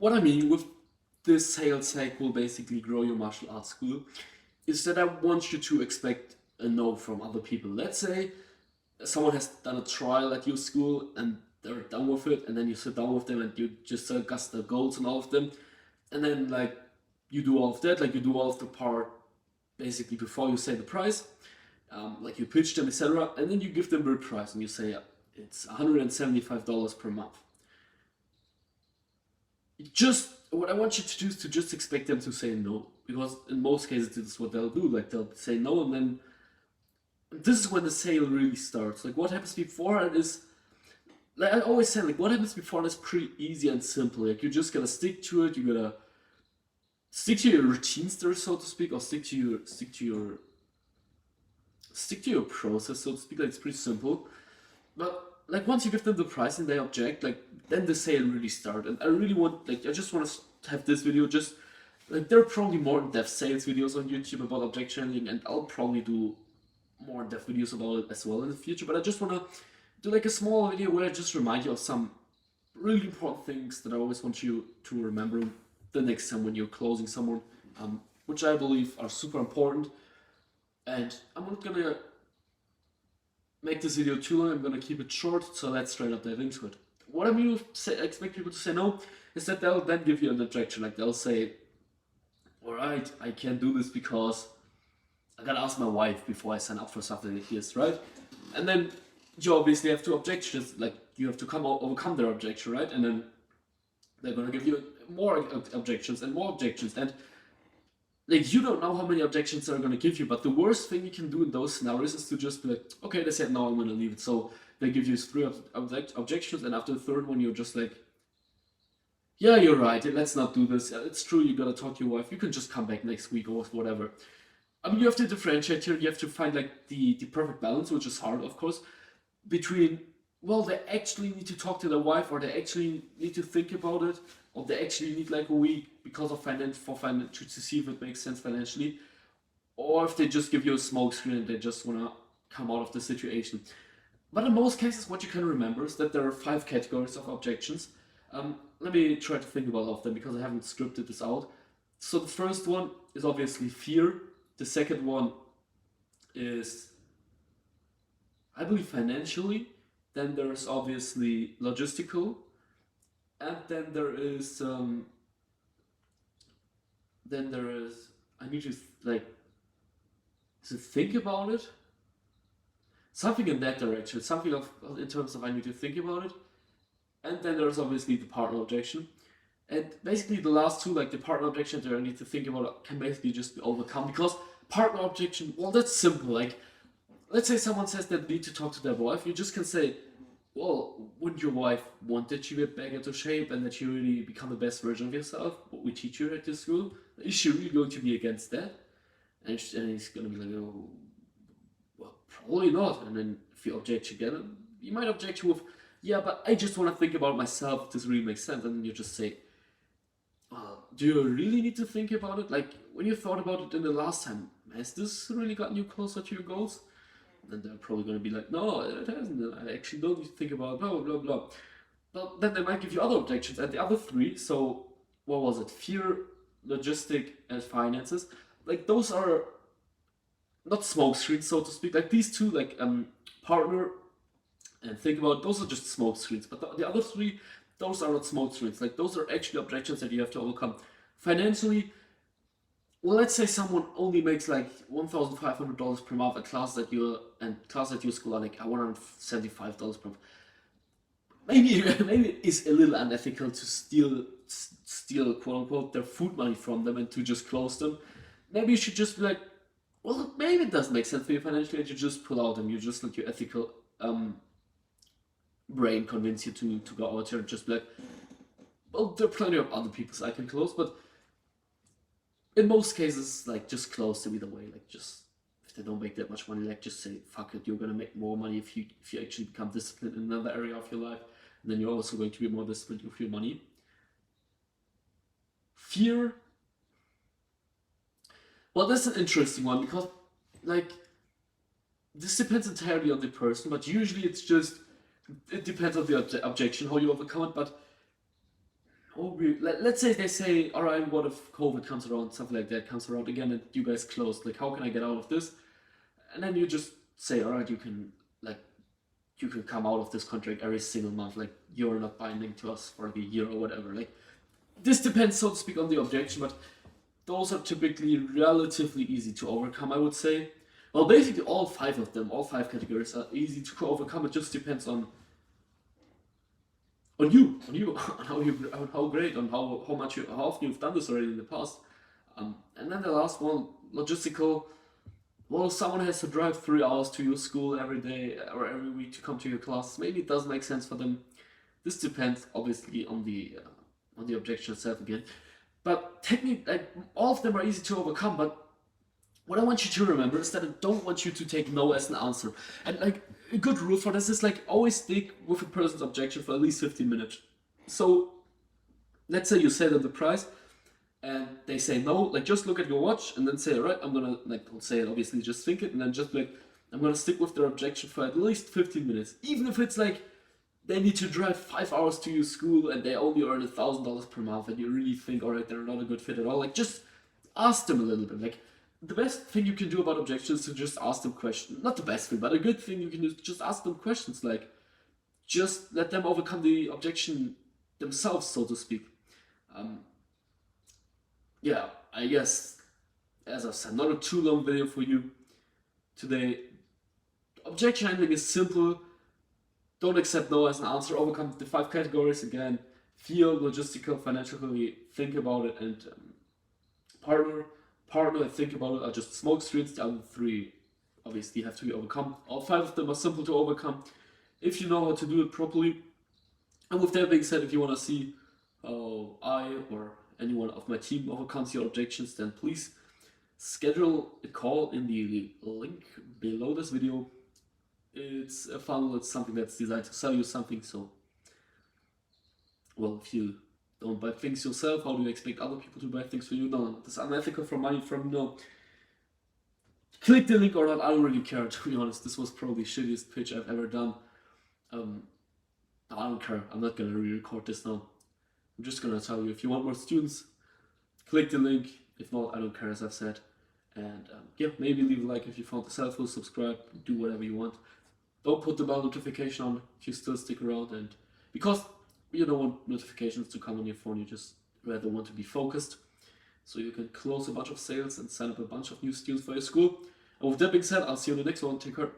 what I mean with this sales hack will basically grow your martial arts school is that I want you to expect a no from other people. Let's say someone has done a trial at your school and they're done with it, and then you sit down with them and you just discuss the goals and all of them, and then like you do all of that, like you do all of the part basically before you say the price, like you pitch them, etc., and then you give them the price and you say it's $175 per month. Just what I want you to do is to just expect them to say no, because in most cases this is what they'll do. Like they'll say no, and then this is when the sale really starts. Like what happens before it is, like I always say, like what happens before is pretty easy and simple. Like you're just gonna stick to it. You're gonna stick to your routines there, so to speak, or stick to your process, so to speak. Like it's pretty simple. But like once you give them the price and they object, like then the sale really start. And I really want, like I just want to have this video just like there are probably more in-depth sales videos on YouTube about objection handling, and I'll probably do more in-depth videos about it as well in the future. But I just want to do like a small video where I just remind you of some really important things that I always want you to remember the next time when you're closing someone, which I believe are super important. And I'm not gonna make this video too long, I'm gonna keep it short, so let's straight up dive into it. What I mean expect people to say no is that they'll then give you an objection. Like they'll say, alright, I can't do this because I gotta ask my wife before I sign up for something like this, right? And then you obviously have to objections, like you have to overcome their objection, right? And then they're gonna give you more objections and more objections, and like you don't know how many objections they're gonna give you. But the worst thing you can do in those scenarios is to just be like, okay, they said no, I'm gonna leave it. So they give you three objections, and after the third one, you're just like, yeah, you're right. Let's not do this. It's true. You gotta talk to your wife. You can just come back next week or whatever. I mean, you have to differentiate here. You have to find like the perfect balance, which is hard, of course, between well, they actually need to talk to their wife, or they actually need to think about it, or they actually need like a week because of financial to see if it makes sense financially, or if they just give you a smoke screen and they just wanna come out of the situation. But in most cases, what you can remember is that there are 5 categories of objections. Let me try to think about all of them because I haven't scripted this out. So the first one is obviously fear. The second one is, I believe, financially. Then there's obviously logistical, and then there is I need to like to think about it. Something in that direction. Something of in terms of I need to think about it. And then there's obviously the partner objection. And basically the last two, like the partner objection that I need to think about, can basically just be overcome, because partner objection, well, that's simple. Like, let's say someone says they need to talk to their wife, you just can say, well, wouldn't your wife want that you get back into shape and that you really become the best version of yourself, what we teach you at this school? Is she really going to be against that? And he's going to be like, oh, well, probably not. And then if you object again, you might object with, yeah, but I just want to think about myself if this really makes sense. And then you just say, do you really need to think about it? Like, when you thought about it in the last time, has this really gotten you closer to your goals? And they're probably going to be like, no, it hasn't. I actually don't need to think about blah, blah, blah. But then they might give you other objections. And the other three, so what was it? Fear, logistic, and finances. Like, those are not smoke screens, so to speak. Like, these two, like, partner and think about it, those are just smoke screens. But the other three, those are not smoke screens. Like, those are actually objections that you have to overcome. Financially, well, let's say someone only makes like $1,500 per month, a class at your school are like $175 per month. Maybe it is a little unethical to steal quote unquote their food money from them and to just close them. Maybe you should just be like, well, maybe it does make sense for you financially, and you just pull out and you just let your ethical brain convince you to go out here and just be like, well, there are plenty of other people I can close, but in most cases, like, just close them either way. Like, just if they don't make that much money, like, just say, fuck it, you're gonna make more money if you actually become disciplined in another area of your life, and then you're also going to be more disciplined with your money. Fear, well, that's an interesting one, because, like, this depends entirely on the person, but usually it depends on the objection, how you overcome it. But let's say they say, all right, what if COVID comes around, something like that comes around again, and you guys closed? Like, how can I get out of this? And then you just say, all right, like you can come out of this contract every single month. Like, you're not binding to us for like a year or whatever. Like, this depends, so to speak, on the objection, but those are typically relatively easy to overcome, I would say. Well, basically, all five of them, all five categories are easy to overcome. It just depends on you, on how great, on how much how often you've done this already in the past. And then the last one, logistical. Well, someone has to drive 3 hours to your school every day or every week to come to your class. Maybe it does make sense for them. This depends, obviously, on the objection itself again. But technically, like, all of them are easy to overcome. But what I want you to remember is that I don't want you to take no as an answer. And like a good rule for this is like always stick with a person's objection for at least 15 minutes. So let's say you say them the price and they say no, like just look at your watch and then say, all right, I'm gonna, like, don't say it, obviously, just think it and then just like, I'm gonna stick with their objection for at least 15 minutes. Even if it's like they need to drive 5 hours to your school and they only earn $1,000 per month and you really think, all right, they're not a good fit at all. Like, just ask them a little bit. Like, the best thing you can do about objections is to just ask them questions. Not the best thing, but a good thing you can do is just ask them questions. Like, just let them overcome the objection themselves, so to speak. Um, yeah, I guess, as I said, not a too long video for you today. Objection handling is simple. Don't accept no as an answer. Overcome the five categories again. Feel, logistical, financially, think about it, and partner. Partner and think about it are just smoke screens. The other three obviously have to be overcome. All five of them are simple to overcome if you know how to do it properly. And with that being said, if you want to see how I or anyone of my team overcomes your objections, then please schedule a call in the link below this video. It's a funnel, it's something that's designed to sell you something. So, well, if you don't buy things yourself, how do you expect other people to buy things for you? No, that's unethical from money from, no. Click the link or not, I don't really care, to be honest. This was probably the shittiest pitch I've ever done. I don't care, I'm not gonna re-record this now. I'm just gonna tell you, if you want more students, click the link. If not, I don't care, as I've said. And yeah, maybe leave a like if you found this helpful, subscribe, do whatever you want. Don't put the bell notification on if you still stick around, and because you don't want notifications to come on your phone, you just rather want to be focused. So you can close a bunch of sales and sign up a bunch of new students for your school. And with that being said, I'll see you in the next one. Take care.